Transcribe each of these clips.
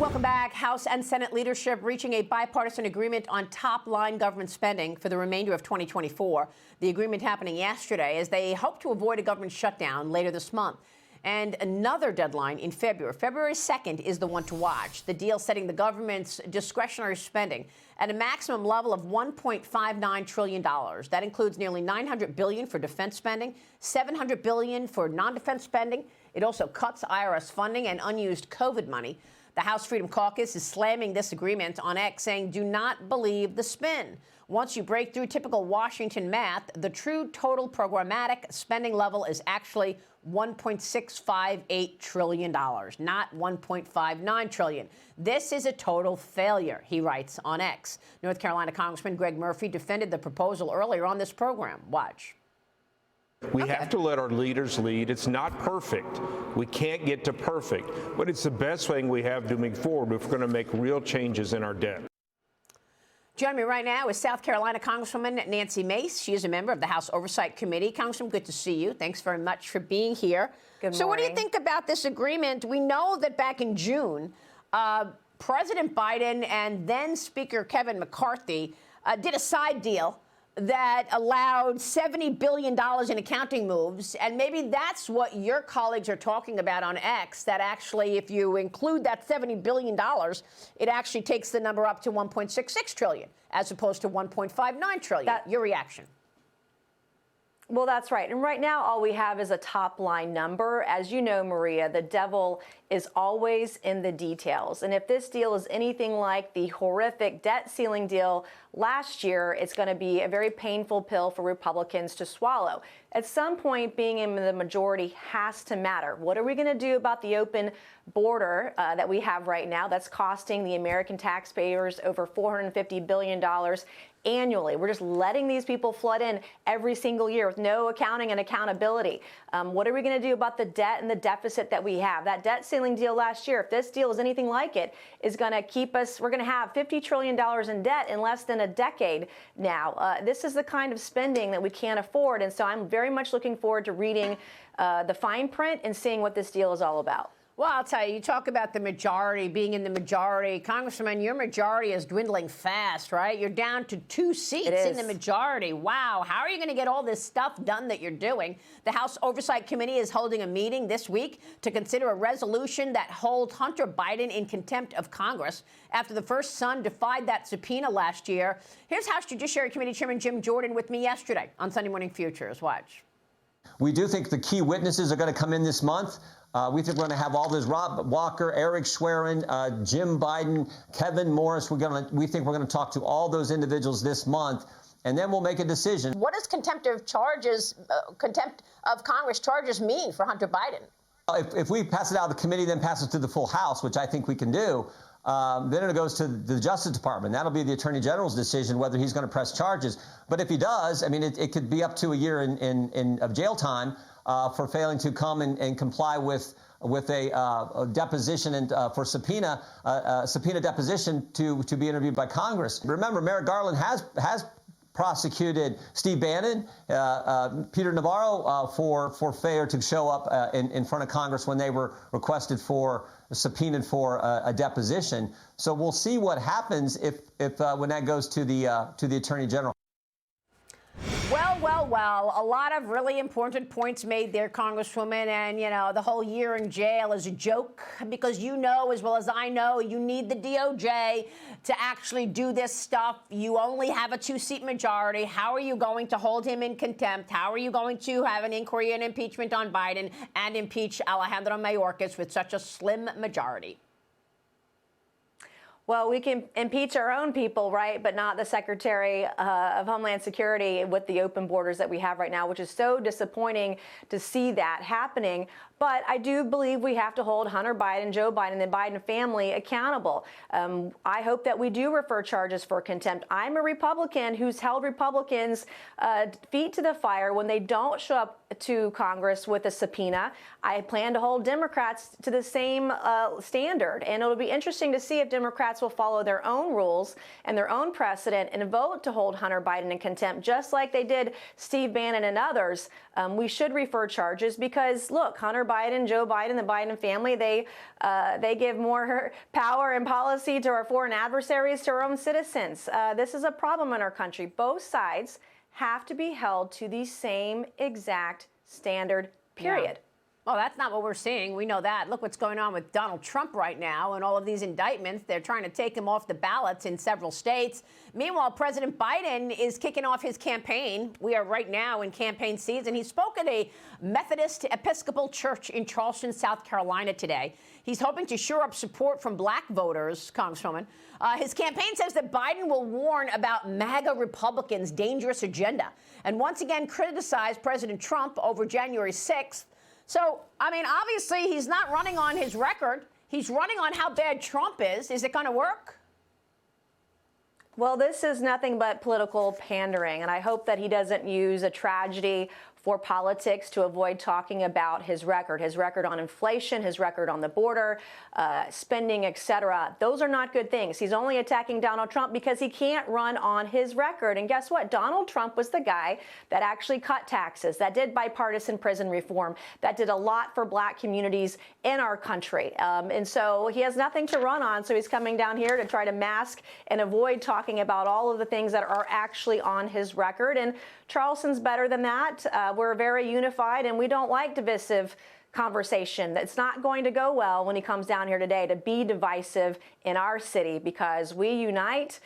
Welcome back. House and Senate leadership reaching a bipartisan agreement on top-line government spending for the remainder of 2024. The agreement happening yesterday as they hope to avoid a government shutdown later this month. And another deadline in February. February 2nd is the one to watch. The deal setting the government's discretionary spending at a maximum level of $1.59 trillion. That includes nearly $900 billion for defense spending, $700 billion for non-defense spending. It also cuts IRS funding and unused COVID money. The House Freedom Caucus is slamming this agreement on X, saying do not believe the spin. Once you break through typical Washington math, the true total programmatic spending level is actually $1.658 trillion, not $1.59 trillion. This is a total failure, he writes on X. North Carolina Congressman Greg Murphy defended the proposal earlier on this program. Watch. We have to let our leaders lead. It's not perfect. We can't get to perfect, but it's the best thing we have moving forward if we're going to make real changes in our debt. Joining me right now is South Carolina Congresswoman Nancy Mace. She is a member of the House Oversight Committee. Congresswoman, good to see you. Thanks very much for being here. Good morning. So what do you think about this agreement? We know that back in June, President Biden and then Speaker Kevin McCarthy did a side deal that allowed $70 billion in accounting moves. And maybe that's what your colleagues are talking about on X, that actually, if you include that $70 billion, it actually takes the number up to $1.66 trillion, as opposed to $1.59 trillion. Your reaction? Well, that's right. And right now, all we have is a top line number. As you know, Maria, the devil is always in the details. And if this deal is anything like the horrific debt ceiling deal last year, it's going to be a very painful pill for Republicans to swallow. At some point, being in the majority has to matter. What are we going to do about the open border that we have right now that's costing the American taxpayers over $450 billion annually? We're just letting these people flood in every single year with no accounting and accountability. What are we going to do about the debt and the deficit that we have? That debt ceiling deal last year, if this deal is anything like it, is going to keep us, we're going to have $50 trillion in debt in less than a decade now. This is the kind of spending that we can't afford. And so I'm very much looking forward to reading the fine print and seeing what this deal is all about. Well, I'll tell you, you talk about the majority, being in the majority. Congressman, your majority is dwindling fast, right? You're down to 2 seats in the majority. Wow. How are you going to get all this stuff done that you're doing? The House Oversight Committee is holding a meeting this week to consider a resolution that holds Hunter Biden in contempt of Congress after the first son defied that subpoena last year. Here's House Judiciary Committee Chairman Jim Jordan with me yesterday on Sunday Morning Futures. Watch. We do think the key witnesses are going to come in this month. We think we're going to have all this Rob Walker, Eric Schwerin, Jim Biden, Kevin Morris. We think we're going to talk to all those individuals this month, and then we'll make a decision. What does contempt of Congress charges mean for Hunter Biden? If we pass it out of the committee, then pass it to the full House, which I think we can do, then it goes to the Justice Department. That'll be the Attorney General's decision whether he's going to press charges. But if he does, I mean, it could be up to a year of jail time for failing to come and comply with a deposition and for subpoena deposition to be interviewed by Congress. Remember, Merrick Garland has prosecuted Steve Bannon, Peter Navarro for failure to show up in front of Congress when they were requested for subpoenaed for a deposition. So we'll see what happens if when that goes to the Attorney General. Well, a lot of really important points made there, Congresswoman, and, you know, the whole year in jail is a joke because you know as well as I know you need the DOJ to actually do this stuff. You only have a 2-seat majority. How are you going to hold him in contempt? How are you going to have an inquiry and impeachment on Biden and impeach Alejandro Mayorkas with such a slim majority? Well, we can impeach our own people, right, but not the Secretary of Homeland Security with the open borders that we have right now, which is so disappointing to see that happening. But I do believe we have to hold Hunter Biden, Joe Biden, and the Biden family accountable. I hope that we do refer charges for contempt. I'm a Republican who's held Republicans' feet to the fire when they don't show up to Congress with a subpoena. I plan to hold Democrats to the same standard. And it'll be interesting to see if Democrats Democrats will follow their own rules and their own precedent and vote to hold Hunter Biden in contempt, just like they did Steve Bannon and others, we should refer charges because, look, Hunter Biden, Joe Biden, the Biden family, they give more power and policy to our foreign adversaries, to our own citizens. This is a problem in our country. Both sides have to be held to the same exact standard, period. Yeah. Well, that's not what we're seeing. We know that. Look what's going on with Donald Trump right now and all of these indictments. They're trying to take him off the ballots in several states. Meanwhile, President Biden is kicking off his campaign. We are right now in campaign season. He spoke at a Methodist Episcopal Church in Charleston, South Carolina today. He's hoping to shore up support from black voters, Congresswoman. His campaign says that Biden will warn about MAGA Republicans' dangerous agenda and once again criticize President Trump over January 6th. So, I mean, obviously, he's not running on his record. He's running on how bad Trump is. Is it going to work? Well, this is nothing but political pandering, and I hope that he doesn't use a tragedy for politics to avoid talking about his record on inflation, his record on the border, spending, et cetera. Those are not good things. He's only attacking Donald Trump because he can't run on his record. And guess what? Donald Trump was the guy that actually cut taxes, that did bipartisan prison reform, that did a lot for black communities in our country. And so he has nothing to run on. So he's coming down here to try to mask and avoid talking about all of the things that are actually on his record. And Charleston's better than that. We're very unified, and we don't like divisive conversation. It's not going to go well when he comes down here today to be divisive in our city, because we unite,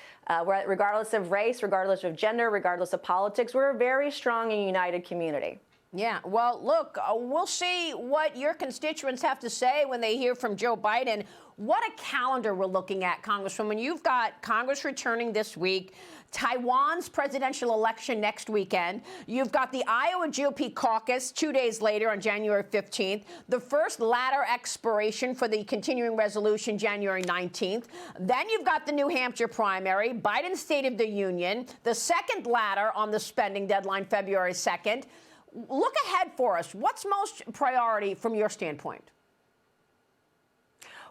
regardless of race, regardless of gender, regardless of politics. We're a very strong and united community. Yeah, well, look, we'll see what your constituents have to say when they hear from Joe Biden. What a calendar we're looking at, Congresswoman. You've got Congress returning this week, Taiwan's presidential election next weekend. You've got the Iowa GOP caucus 2 days later on January 15th, the first ladder expiration for the continuing resolution January 19th. Then you've got the New Hampshire primary, Biden's State of the Union, the second ladder on the spending deadline February 2nd. Look ahead for us. What's most priority from your standpoint?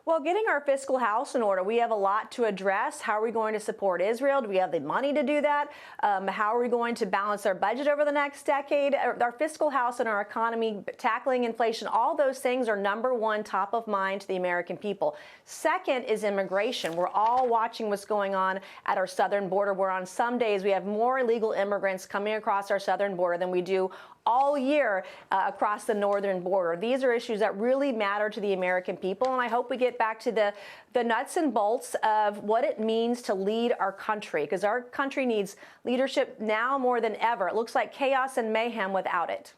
Well, getting our fiscal house in order. We have a lot to address. How are we going to support Israel? Do we have the money to do that? How are we going to balance our budget over the next decade? Our fiscal house and our economy, tackling inflation, all those things are number one, top of mind to the American people. Second is immigration. We're all watching what's going on at our southern border, where on some days we have more illegal immigrants coming across our southern border than we do all year across the northern border. These are issues that really matter to the American people, and I hope we get back to the nuts and bolts of what it means to lead our country, because our country needs leadership now more than ever. It looks like chaos and mayhem without it.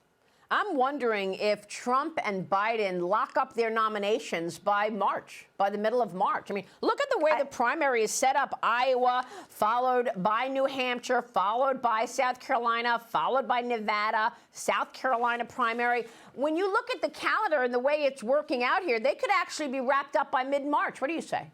I'm wondering if Trump and Biden lock up their nominations by March, by the middle of March. I mean, look at the way the primary is set up. Iowa, followed by New Hampshire, followed by South Carolina, followed by Nevada, South Carolina primary. When you look at the calendar and the way it's working out here, they could actually be wrapped up by mid-March. What do you say?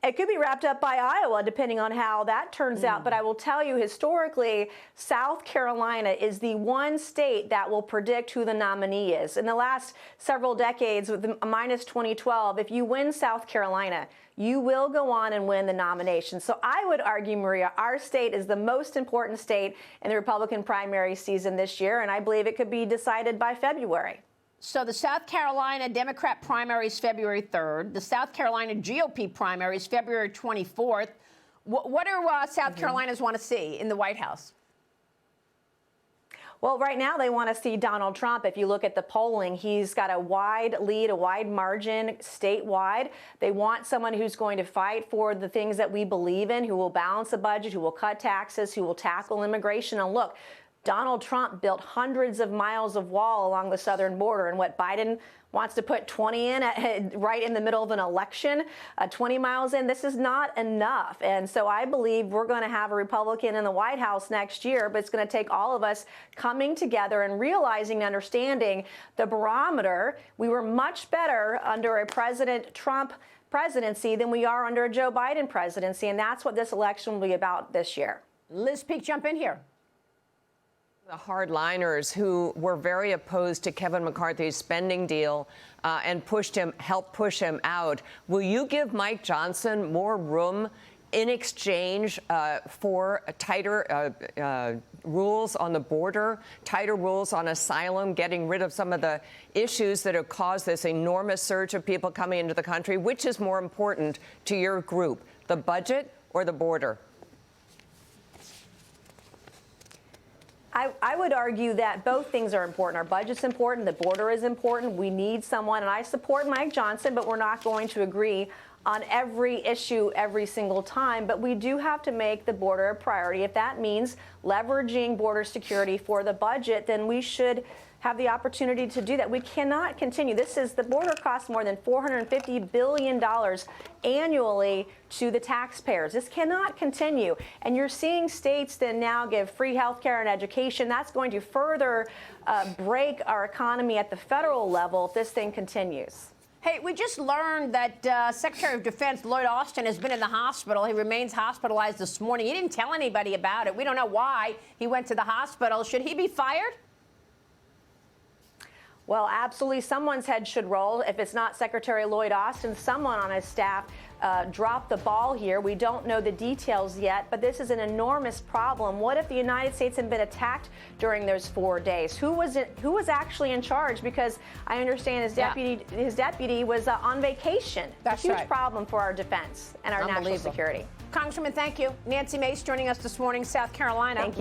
It could be wrapped up by Iowa, depending on how that turns out. But I will tell you, historically, South Carolina is the one state that will predict who the nominee is. In the last several decades, with the minus 2012, if you win South Carolina, you will go on and win the nomination. So I would argue, Maria, our state is the most important state in the Republican primary season this year, and I believe it could be decided by February. So the South Carolina Democrat primary is February 3rd. The South Carolina GOP primary is February 24th. What do South Carolinas want to see in the White House? Well, right now they want to see Donald Trump. If you look at the polling, he's got a wide lead, a wide margin statewide. They want someone who's going to fight for the things that we believe in, who will balance the budget, who will cut taxes, who will tackle immigration. And look, Donald Trump built hundreds of miles of wall along the southern border, and what Biden wants to put 20 in right in the middle of an election, 20 miles in. This is not enough. And so I believe we're going to have a Republican in the White House next year, but it's going to take all of us coming together and realizing and understanding the barometer. We were much better under a President Trump presidency than we are under a Joe Biden presidency, and that's what this election will be about this year. Liz Peek, jump in here. The hardliners who were very opposed to Kevin McCarthy's spending deal and helped push him out. Will you give Mike Johnson more room in exchange for tighter rules on the border, tighter rules on asylum, getting rid of some of the issues that have caused this enormous surge of people coming into the country? Which is more important to your group, the budget or the border? I would argue that both things are important. Our budget's important. The border is important. We need someone. And I support Mike Johnson, but we're not going to agree on every issue every single time. But we do have to make the border a priority. If that means leveraging border security for the budget, then we should have the opportunity to do that. We cannot continue. The border costs more than $450 billion annually to the taxpayers. This cannot continue. And you're seeing states that now give free health care and education. That's going to further break our economy at the federal level if this thing continues. Hey, we just learned that Secretary of Defense Lloyd Austin has been in the hospital. He remains hospitalized this morning. He didn't tell anybody about it. We don't know why he went to the hospital. Should he be fired? Well, absolutely. Someone's head should roll. If it's not Secretary Lloyd Austin, someone on his staff dropped the ball here. We don't know the details yet, but this is an enormous problem. What if the United States had been attacked during those 4 days? Who was actually in charge? Because I understand his deputy was on vacation. That's a huge right. problem for our defense and our national security. Congresswoman, thank you. Nancy Mace joining us this morning, South Carolina. Thank you.